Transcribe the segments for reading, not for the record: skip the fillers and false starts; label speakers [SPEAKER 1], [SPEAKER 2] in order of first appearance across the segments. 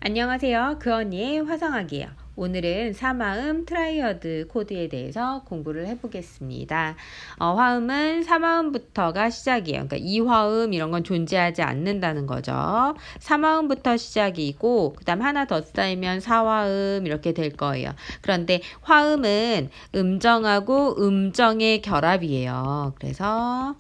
[SPEAKER 1] 안녕하세요. 그 언니의 화성학이에요. 오늘은 사마음 트라이어드 코드에 대해서 공부를 해보겠습니다. 화음은 사마음부터가 시작이에요. 그러니까 이화음 이런 건 존재하지 않는다는 거죠. 사마음부터 시작이고 그 다음 하나 더 쌓이면 사화음 이렇게 될 거예요. 그런데 화음은 음정하고 음정의 결합이에요. 그래서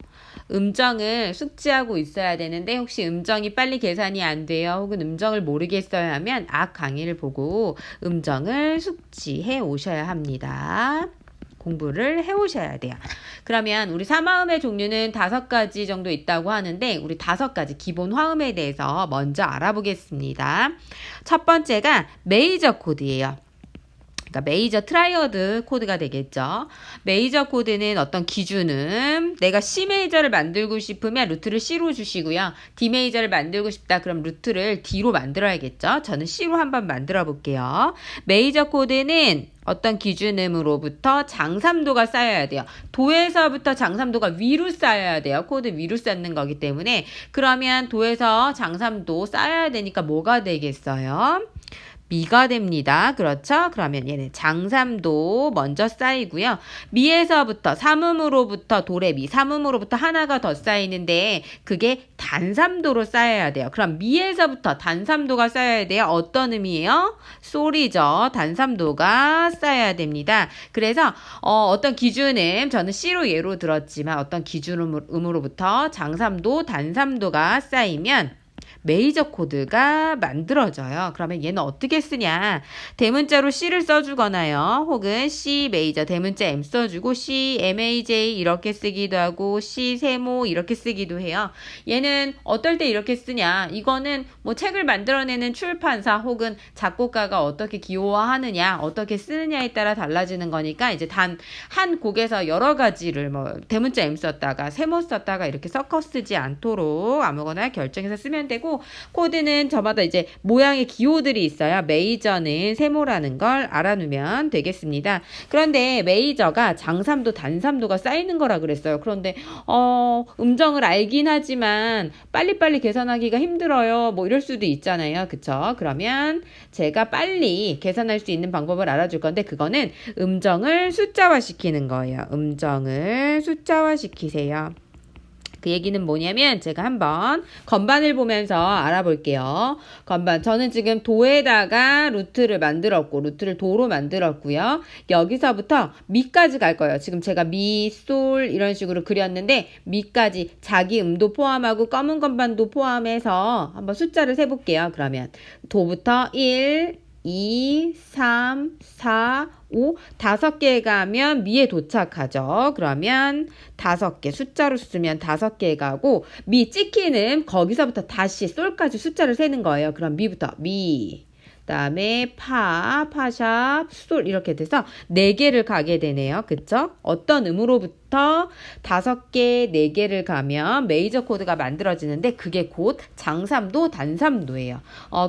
[SPEAKER 1] 음정을 숙지하고 있어야 되는데 혹시 음정이 빨리 계산이 안 돼요. 혹은 음정을 모르겠어요 하면 앞 강의를 보고 음정을 숙지해 오셔야 합니다. 공부를 해 오셔야 돼요. 그러면 우리 사마음의 종류는 5가지 정도 있다고 하는데 우리 5가지 기본 화음에 대해서 먼저 알아보겠습니다. 첫 번째가 메이저 코드예요. 그러니까 메이저 트라이어드 코드가 되겠죠. 메이저 코드는 어떤 기준은 내가 C 메이저를 만들고 싶으면 루트를 C로 주시고요. D 메이저를 만들고 싶다 그럼 루트를 D로 만들어야겠죠. 저는 C로 한번 만들어 볼게요. 메이저 코드는 어떤 기준음으로부터 장삼도가 쌓여야 돼요. 도에서부터 장삼도가 위로 쌓여야 돼요. 코드 위로 쌓는 거기 때문에 그러면 도에서 장삼도 쌓여야 되니까 뭐가 되겠어요? 미가 됩니다. 그렇죠? 그러면 얘는 장삼도 먼저 쌓이고요. 미에서부터 삼음으로부터 도레미, 삼음으로부터 하나가 더 쌓이는데 그게 단삼도로 쌓여야 돼요. 그럼 미에서부터 단삼도가 쌓여야 돼요. 어떤 음이에요? 솔이죠. 단삼도가 쌓여야 됩니다. 그래서 어떤 기준음, 저는 C로 예로 들었지만 어떤 기준음으로부터 장삼도, 단삼도가 쌓이면 메이저 코드가 만들어져요. 그러면 얘는 어떻게 쓰냐? 대문자로 C를 써주거나요. 혹은 C 메이저 대문자 M 써주고 C MAJ 이렇게 쓰기도 하고 C 세모 이렇게 쓰기도 해요. 얘는 어떨 때 이렇게 쓰냐? 이거는 뭐 책을 만들어내는 출판사 혹은 작곡가가 어떻게 기호화하느냐, 어떻게 쓰느냐에 따라 달라지는 거니까 이제 단 한 곡에서 여러 가지를 뭐 대문자 M 썼다가 세모 썼다가 이렇게 섞어 쓰지 않도록 아무거나 결정해서 쓰면 되고 코드는 저마다 이제 모양의 기호들이 있어요. 메이저는 세모라는 걸 알아두면 되겠습니다. 그런데 메이저가 장삼도 단삼도가 쌓이는 거라 그랬어요. 그런데 음정을 알긴 하지만 빨리빨리 계산하기가 힘들어요. 뭐 이럴 수도 있잖아요. 그쵸? 그러면 제가 빨리 계산할 수 있는 방법을 알아줄 건데 그거는 음정을 숫자화 시키는 거예요. 음정을 숫자화 시키세요. 그 얘기는 뭐냐면 제가 한번 건반을 보면서 알아볼게요. 건반 저는 지금 도에다가 루트를 만들었고 루트를 도로 만들었고요. 여기서부터 미까지 갈 거예요. 지금 제가 미, 솔 이런 식으로 그렸는데 미까지 자기 음도 포함하고 검은 건반도 포함해서 한번 숫자를 세볼게요. 그러면 도부터 1, 2, 3, 4, 5, 5개 가면 미에 도착하죠. 그러면 5개 숫자로 쓰면 5개 가고 미 찍히는 거기서부터 다시 솔까지 숫자를 세는 거예요. 그럼 미부터 미, 그다음에 파샵, 솔 이렇게 돼서 4개를 가게 되네요. 그쵸? 어떤 음으로부터 5개, 4개를 가면 메이저 코드가 만들어지는데 그게 곧 장삼도, 단삼도예요.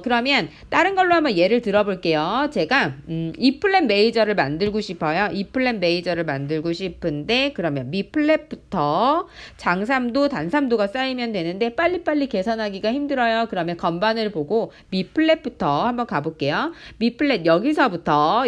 [SPEAKER 1] 그러면 다른 걸로 한번 예를 들어볼게요. 제가 E 플랫 메이저를 만들고 싶어요. E 플랫 메이저를 만들고 싶은데 그러면 미 플랫부터 장삼도, 단삼도가 쌓이면 되는데 빨리빨리 계산하기가 힘들어요. 그러면 건반을 보고 미 플랫부터 한번 가볼게요. 미 플랫 여기서부터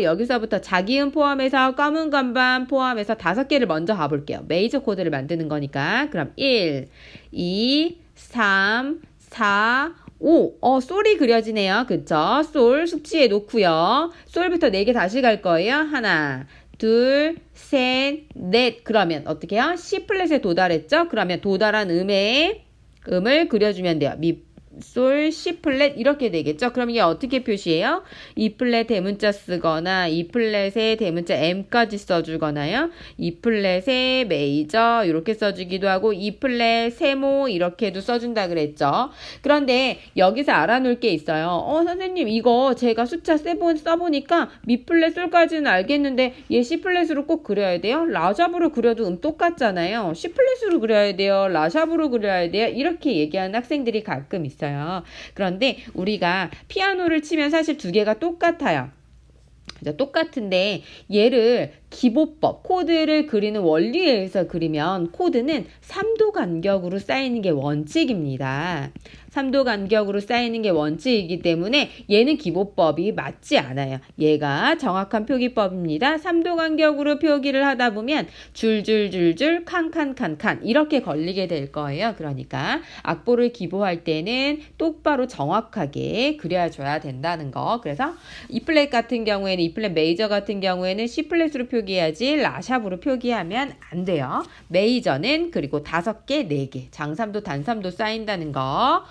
[SPEAKER 1] 자기음 포함해서 검은 건반 포함해서 5개를 먼저 가볼게요. 메이저 코드를 만드는 거니까 그럼 1, 2, 3, 4, 5. 솔이 그려지네요. 그쵸? 솔 숙지해 놓고요. 솔부터 4개 다시 갈 거예요. 하나, 둘, 셋, 넷. 그러면 어떻게 해요? C 플랫에 도달했죠? 그러면 도달한 음을 그려주면 돼요. 미, 솔, C 플랫 이렇게 되겠죠. 그럼 이게 어떻게 표시해요? E 플랫 대문자 쓰거나 E 플랫에 대문자 M까지 써주거나요. E 플랫에 메이저 이렇게 써주기도 하고 E 플랫 세모 이렇게도 써준다 그랬죠. 그런데 여기서 알아놓을 게 있어요. 선생님 이거 제가 숫자 써보니까 미 플랫 솔까지는 알겠는데 얘 C 플랫으로 꼭 그려야 돼요? 라샵으로 그려도 똑같잖아요. C 플랫으로 그려야 돼요? 라샵으로 그려야 돼요? 이렇게 얘기하는 학생들이 가끔 있어요. 그런데 우리가 피아노를 치면 사실 2개가 똑같아요. 똑같은데 얘를 기보법, 코드를 그리는 원리에 의해서 그리면 코드는 3도 간격으로 쌓이는 게 원칙입니다. 3도 간격으로 쌓이는 게 원칙이기 때문에 얘는 기보법이 맞지 않아요. 얘가 정확한 표기법입니다. 3도 간격으로 표기를 하다 보면 줄줄줄줄 칸칸칸칸 이렇게 걸리게 될 거예요. 그러니까 악보를 기보할 때는 똑바로 정확하게 그려줘야 된다는 거. 그래서 E플랫 같은 경우에는 E플랫 메이저 같은 경우에는 C플랫으로 표기해야지 라샵으로 표기하면 안 돼요. 메이저는 그리고 5개, 4개 장삼도 단삼도 쌓인다는 거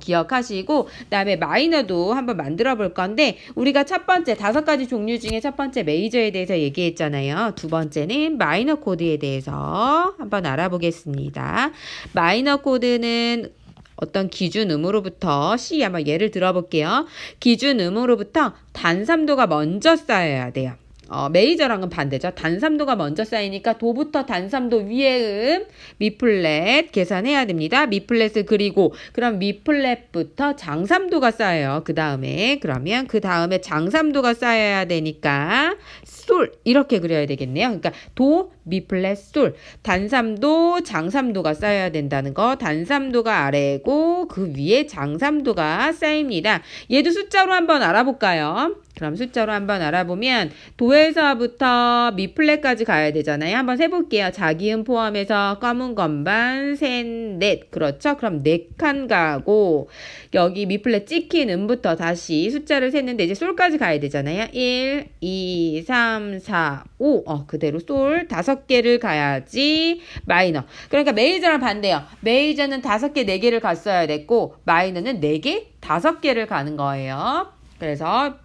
[SPEAKER 1] 기억하시고, 그다음에 마이너도 한번 만들어 볼 건데 우리가 첫 번째 5가지 종류 중에 첫 번째 메이저에 대해서 얘기했잖아요. 두 번째는 마이너 코드에 대해서 한번 알아보겠습니다. 마이너 코드는 어떤 기준음으로부터 C 한번 예를 들어볼게요. 기준음으로부터 단삼도가 먼저 쌓여야 돼요. 메이저랑은 반대죠. 단삼도가 먼저 쌓이니까 도부터 단삼도 위의 미플랫 계산해야 됩니다. 미플랫을 그리고 그럼 미플랫부터 장삼도가 쌓여요. 그 다음에 그러면 그 다음에 장삼도가 쌓여야 되니까 솔 이렇게 그려야 되겠네요. 그러니까 도, 미플랫, 솔 단삼도, 장삼도가 쌓여야 된다는 거. 단삼도가 아래고 그 위에 장삼도가 쌓입니다. 얘도 숫자로 한번 알아볼까요? 그럼 숫자로 한번 알아보면 도에서부터 미플랫까지 가야 되잖아요. 한번 세볼게요. 자기음 포함해서 검은 건반 셋, 넷. 그렇죠? 그럼 4칸 가고 여기 미플랫 찍힌 음부터 다시 숫자를 셌는데 이제 솔까지 가야 되잖아요. 1, 2, 3, 4, 5. 그대로 솔 5개를 가야지 마이너. 그러니까 메이저랑 반대요. 메이저는 5개, 4개를 갔어야 됐고 마이너는 4개, 5개를 가는 거예요. 그래서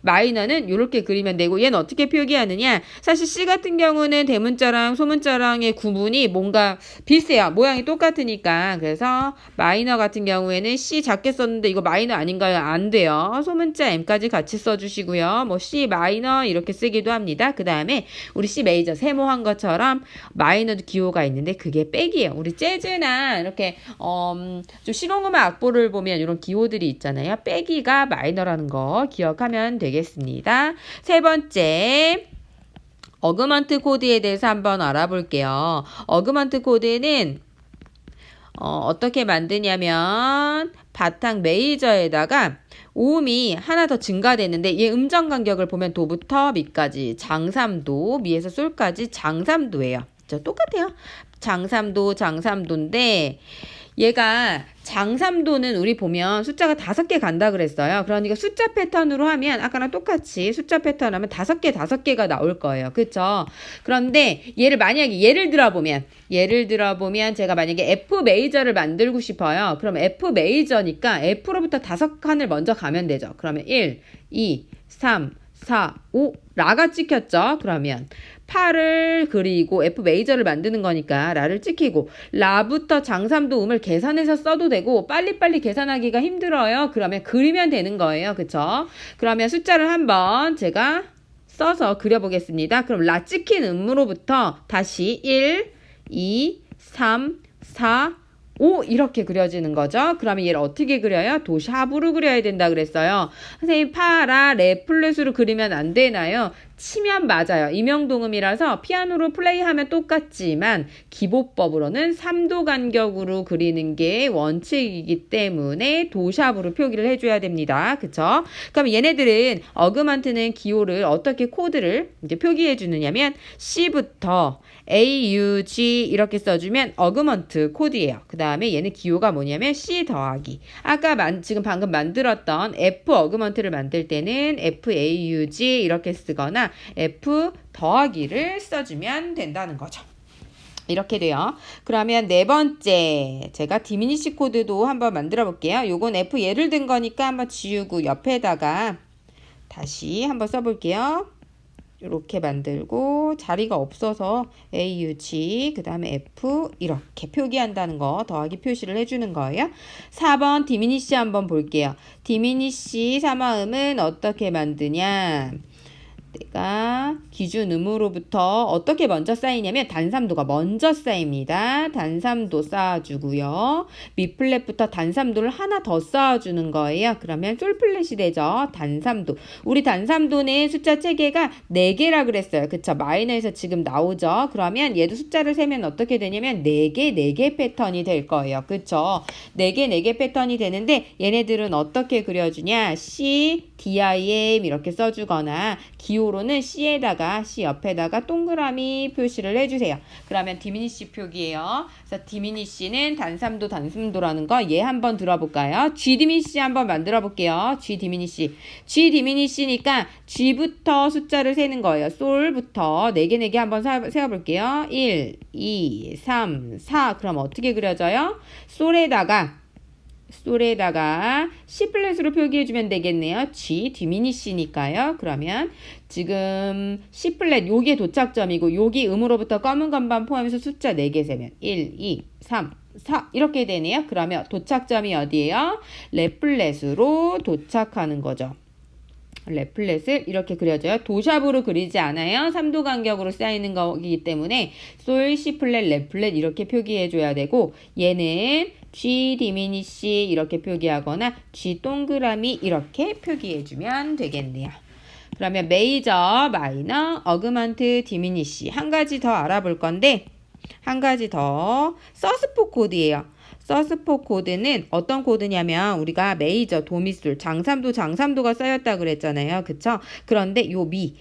[SPEAKER 1] 마이너는 이렇게 그리면 되고 얘는 어떻게 표기하느냐. 사실 C 같은 경우는 대문자랑 소문자랑의 구분이 뭔가 비슷해요. 모양이 똑같으니까. 그래서 마이너 같은 경우에는 C 작게 썼는데 이거 마이너 아닌가요? 안 돼요. 소문자 M까지 같이 써주시고요. 뭐 C 마이너 이렇게 쓰기도 합니다. 그 다음에 우리 C 메이저 세모한 것처럼 마이너도 기호가 있는데 그게 백이에요. 우리 재즈나 이렇게 좀 실용음악 악보를 보면 이런 기호들이 있잖아요. 백이가 마이너라는 거 기억하면 되겠습니다. 세 번째, 어그먼트 코드에 대해서 한번 알아볼게요. 어그먼트 코드는 어떻게 만드냐면 바탕 메이저에다가 오음이 하나 더 증가되는데 얘 음정 간격을 보면 도부터 미까지 장삼도, 미에서 솔까지 장삼도예요. 똑같아요. 장삼도, 장삼도인데 얘가 장삼도는 우리 보면 숫자가 5개 간다 그랬어요. 그러니까 숫자 패턴으로 하면 아까랑 똑같이 숫자 패턴 하면 5개, 5개가 나올 거예요. 그쵸? 그런데 얘를 만약에 예를 들어보면 제가 만약에 F 메이저를 만들고 싶어요. 그럼 F 메이저니까 F로부터 5칸을 먼저 가면 되죠. 그러면 1, 2, 3, 4, 5 라가 찍혔죠. 그러면 파를 그리고 F 메이저를 만드는 거니까 라를 찍히고 라부터 장삼도 음을 계산해서 써도 되고 빨리빨리 계산하기가 힘들어요. 그러면 그리면 되는 거예요. 그쵸? 그러면 숫자를 한번 제가 써서 그려보겠습니다. 그럼 라 찍힌 음으로부터 다시 1, 2, 3, 4, 5 이렇게 그려지는 거죠. 그러면 얘를 어떻게 그려요? 도샵으로 그려야 된다 그랬어요. 선생님 파라 레 플랫으로 그리면 안 되나요? 치면 맞아요. 임영동음이라서 피아노로 플레이하면 똑같지만 기보법으로는 3도 간격으로 그리는 게 원칙이기 때문에 도샵으로 표기를 해줘야 됩니다. 그쵸? 그럼 얘네들은 어그먼트는 기호를 어떻게 코드를 이제 표기해 주느냐면 C부터 A, U, G 이렇게 써주면 어그먼트 코드예요. 그 다음에 얘는 기호가 뭐냐면 C 더하기. 아까 지금 방금 만들었던 F 어그먼트를 만들 때는 F, A, U, G 이렇게 쓰거나 F 더하기를 써주면 된다는 거죠. 이렇게 돼요. 그러면 네 번째, 제가 디미니시 코드도 한번 만들어 볼게요. 요건 F 예를 든 거니까 한번 지우고 옆에다가 다시 한번 써볼게요. 이렇게 만들고 자리가 없어서 A, U, G 그 다음에 F 이렇게 표기한다는 거 더하기 표시를 해주는 거예요. 4번 디미니시 한번 볼게요. 디미니시 삼화음은 어떻게 만드냐. 내가 기준음으로부터 어떻게 먼저 쌓이냐면 단삼도가 먼저 쌓입니다. 단삼도 쌓아주고요. 밑플랫부터 단삼도를 하나 더 쌓아주는 거예요. 그러면 솔플랫이 되죠. 단삼도. 우리 단삼도는 숫자 체계가 4개라 그랬어요. 그쵸? 마이너에서 지금 나오죠. 그러면 얘도 숫자를 세면 어떻게 되냐면 4개 패턴이 될 거예요. 그쵸? 4개 패턴이 되는데 얘네들은 어떻게 그려주냐? C, DIM 이렇게 써주거나 기호로는 C 옆에다가 동그라미 표시를 해주세요. 그러면 디미니시 표기예요. 그래서 디미니시는 단삼도라는 거 얘 한번 들어볼까요? G 디미니시 한번 만들어 볼게요. G 디미니시니까 G부터 숫자를 세는 거예요. 솔부터 4개 한번 세어볼게요. 1, 2, 3, 4 그럼 어떻게 그려져요? 솔에다가 C 플랫으로 표기해주면 되겠네요. G 디미니시니까요. 그러면 지금 C 플랫 요게 도착점이고 여기 음으로부터 검은 건반 포함해서 숫자 4개 세면 1, 2, 3, 4 이렇게 되네요. 그러면 도착점이 어디예요? 레플렛으로 도착하는 거죠. 레플렛을 이렇게 그려줘요. 도샵으로 그리지 않아요. 3도 간격으로 쌓이는 거기 때문에 솔, C 플랫, 레플렛 이렇게 표기해줘야 되고 얘는 G 디미니시 이렇게 표기하거나 G 동그라미 이렇게 표기해주면 되겠네요. 그러면 메이저, 마이너, 어그먼트, 디미니시 한 가지 더 알아볼 건데 한 가지 더 서스포 코드예요. 서스포 코드는 어떤 코드냐면 우리가 메이저, 도미솔, 장삼도가 쌓였다 그랬잖아요. 그쵸? 그런데 요 미,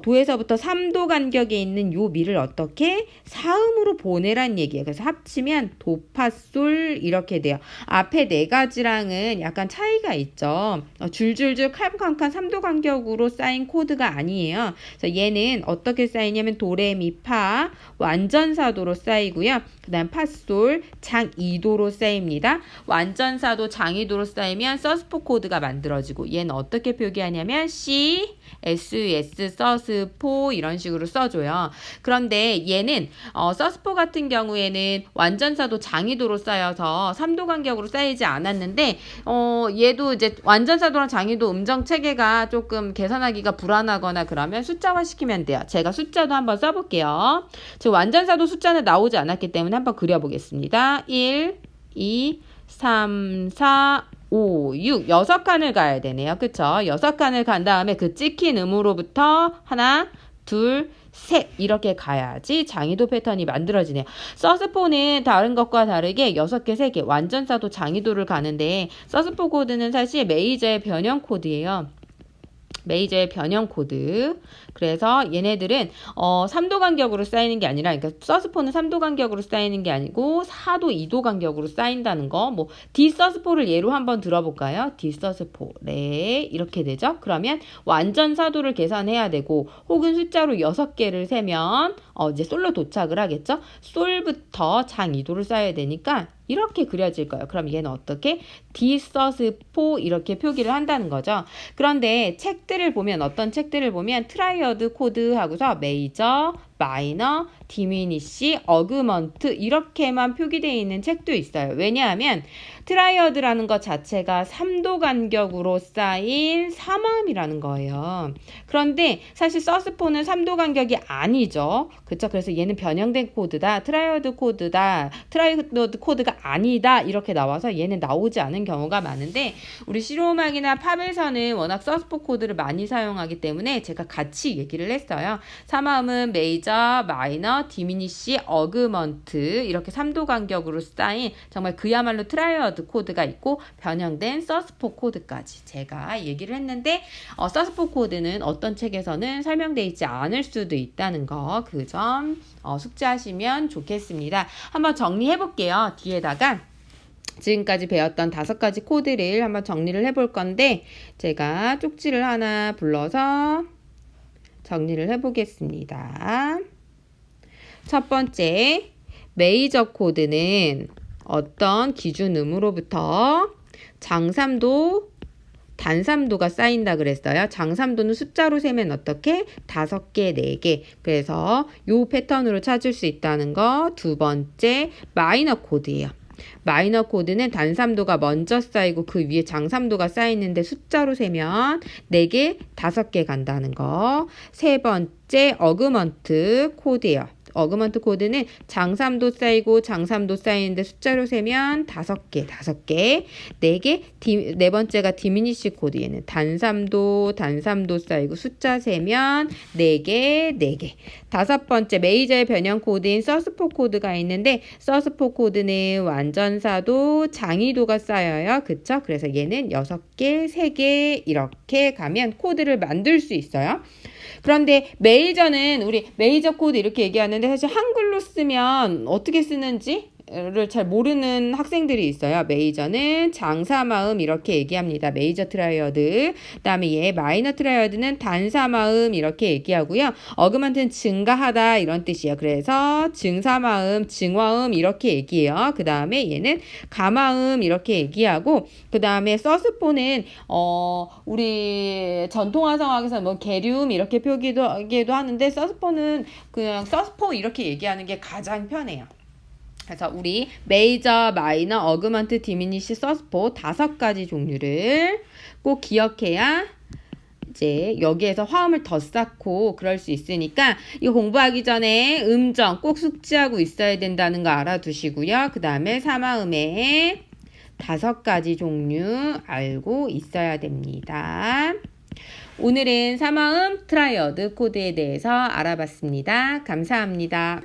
[SPEAKER 1] 도에서부터 3도 간격에 있는 요 미를 어떻게? 사음으로 보내란 얘기예요. 그래서 합치면 도파솔 이렇게 돼요. 앞에 4가지랑은 약간 차이가 있죠. 줄줄줄 칸칸칸 3도 간격으로 쌓인 코드가 아니에요. 그래서 얘는 어떻게 쌓이냐면 도레미파 완전사도로 쌓이고요. 그 다음 파솔 장이도로 쌓입니다. 완전사도 장이도로 쌓이면 서스포 코드가 만들어지고 얘는 어떻게 표기하냐면 C, SUS, 서스포 이런 식으로 써줘요. 그런데 얘는 서스포 같은 경우에는 완전사도 장이도로 쌓여서 3도 간격으로 쌓이지 않았는데 얘도 이제 완전사도랑 장이도 음정 체계가 조금 계산하기가 불안하거나 그러면 숫자화 시키면 돼요. 제가 숫자도 한번 써볼게요. 지금 완전사도 숫자는 나오지 않았기 때문에 한번 그려보겠습니다. 1, 2, 3, 4, 5, 6, 6칸을 가야 되네요. 그쵸? 6칸을 간 다음에 그 찍힌 음으로부터 하나, 둘, 셋 이렇게 가야지 장이도 패턴이 만들어지네요. 서스포는 다른 것과 다르게 6개, 3개 완전사도 장이도를 가는데 서스포 코드는 사실 메이저의 변형 코드예요. 메이저의 변형 코드. 그래서 얘네들은 3도 간격으로 쌓이는 게 아니라 그러니까 서스포는 3도 간격으로 쌓이는 게 아니고 4도, 2도 간격으로 쌓인다는 거. 뭐 디서스포를 예로 한번 들어볼까요? 디서스포. 네. 이렇게 되죠. 그러면 완전 사도를 계산해야 되고 혹은 숫자로 6개를 세면 이제 솔로 도착을 하겠죠. 솔부터 장 2도를 쌓아야 되니까 이렇게 그려질 거예요. 그럼 얘는 어떻게? 디서스포 이렇게 표기를 한다는 거죠. 그런데 책들을 보면 어떤 책들을 보면 트라이어드 코드 하고서 메이저, 마이너, 디미니시, 어그먼트 이렇게만 표기되어 있는 책도 있어요. 왜냐하면 트라이어드라는 것 자체가 3도 간격으로 쌓인 3화음이라는 거예요. 그런데 사실 서스포는 3도 간격이 아니죠. 그쵸? 그래서 얘는 변형된 코드다. 트라이어드 코드가 아니다. 이렇게 나와서 얘는 나오지 않은 경우가 많은데 우리 실용음악이나 팝에서는 워낙 서스포 코드를 많이 사용하기 때문에 제가 같이 얘기를 했어요. 3화음은 메이저, 마이너, 디미니시, 어그먼트 이렇게 3도 간격으로 쌓인 정말 그야말로 트라이어드 코드가 있고 변형된 서스포 코드까지 제가 얘기를 했는데 서스포 코드는 어떤 책에서는 설명되어 있지 않을 수도 있다는 거 그 점 숙지하시면 좋겠습니다. 한번 정리해 볼게요. 뒤에다가 지금까지 배웠던 5가지 코드를 한번 정리를 해볼 건데 제가 쪽지를 하나 불러서 정리를 해보겠습니다. 첫 번째, 메이저 코드는 어떤 기준음으로부터 장삼도, 단삼도가 쌓인다 그랬어요. 장삼도는 숫자로 세면 어떻게? 5개, 4개. 그래서 요 패턴으로 찾을 수 있다는 거. 두 번째, 마이너 코드예요. 마이너 코드는 단삼도가 먼저 쌓이고 그 위에 장삼도가 쌓이는데 숫자로 세면 4개, 5개 간다는 거. 세 번째 어그먼트 코드예요. 어그먼트 코드는 장삼도 쌓이고 장삼도 쌓이는데 숫자로 세면 5개, 5개, 4개, 네 번째가 디미니시 코드. 얘는 단삼도 쌓이고 숫자 세면 4개, 4개. 다섯 번째 메이저의 변형 코드인 서스포 코드가 있는데 서스포 코드는 완전사도 장이도가 쌓여요. 그쵸? 그래서 얘는 6개, 3개 이렇게 가면 코드를 만들 수 있어요. 그런데 메이저는 우리 메이저 코드 이렇게 얘기하는데 사실 한글로 쓰면 어떻게 쓰는지 를 잘 모르는 학생들이 있어요. 메이저는 장사마음 이렇게 얘기합니다. 메이저 트라이어드. 그다음에 얘 마이너 트라이어드는 단사마음 이렇게 얘기하고요. 어그먼트는 증가하다 이런 뜻이에요. 그래서 증사마음, 증화음 이렇게 얘기해요. 그다음에 얘는 가마음 이렇게 얘기하고 그다음에 서스포는 우리 전통화성학에서 뭐 계륨 이렇게 표기도 하는데 서스포는 그냥 서스포 이렇게 얘기하는 게 가장 편해요. 그래서 우리 메이저, 마이너, 어그먼트, 디미니시, 서스포 5가지 종류를 꼭 기억해야 이제 여기에서 화음을 더 쌓고 그럴 수 있으니까 이거 공부하기 전에 음정 꼭 숙지하고 있어야 된다는 거 알아두시고요. 그 다음에 사마음의 5가지 종류 알고 있어야 됩니다. 오늘은 사마음 트라이어드 코드에 대해서 알아봤습니다. 감사합니다.